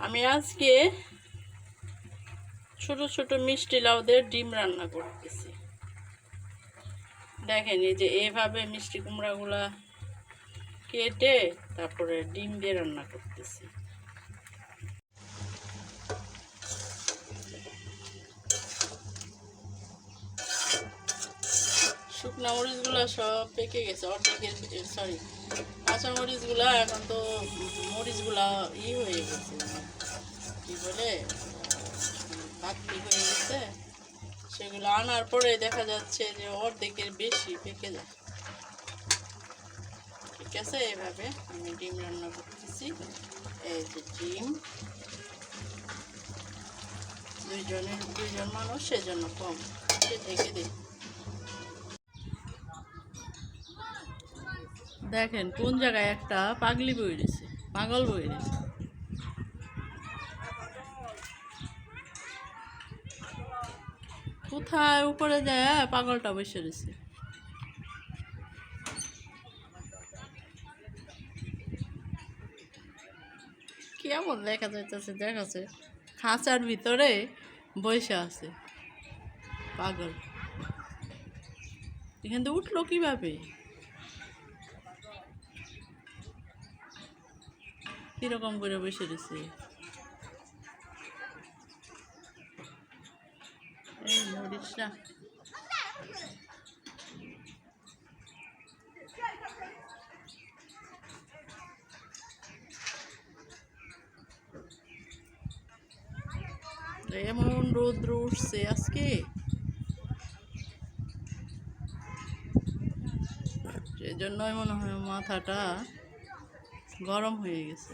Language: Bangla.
আমি আজকে ছোট ছোট মিষ্টি লাউদের ডিম রান্না করতেছি। দেখেন এই যে এভাবে মিষ্টি কুমড়াগুলা কেটে তারপরে ডিম দিয়ে রান্না করতেছি। শুকনা মরিচগুলো সব পেকে গেছে, অর্ধেকের সরি কাঁচা মরিচগুলা এখন তো মরিচগুলা হয়ে গেছে, কি বলে বাতি হয়ে গেছে। সেগুলো আনার পরে দেখা যাচ্ছে যে অর্ধেকের বেশি পেকে যায়। ঠিক আছে, এভাবে আমি ডিম রান্না করতেছি। এই যে ডিম, দুইজন মানুষ, সেজন্য কম ঢেকে দিই। দেখেন কোন জায়গায় একটা পাগলি বই রয়েছে, পাগল বই রয়েছে। কোথায় উপরে যায় পাগলটা বসে রয়েছে। কেমন দেখা যাইতেছে, দেখাচ্ছে খাঁচার ভিতরে বসে আছে পাগল। এখান থেকে উঠলো কিভাবে, কিরকম করে বসে রয়েছে। এই মরিচটা এমন রৌদ্র উঠছে আজকে, সেজন্যই মনে হয় মাথাটা গরম হয়ে গেছে।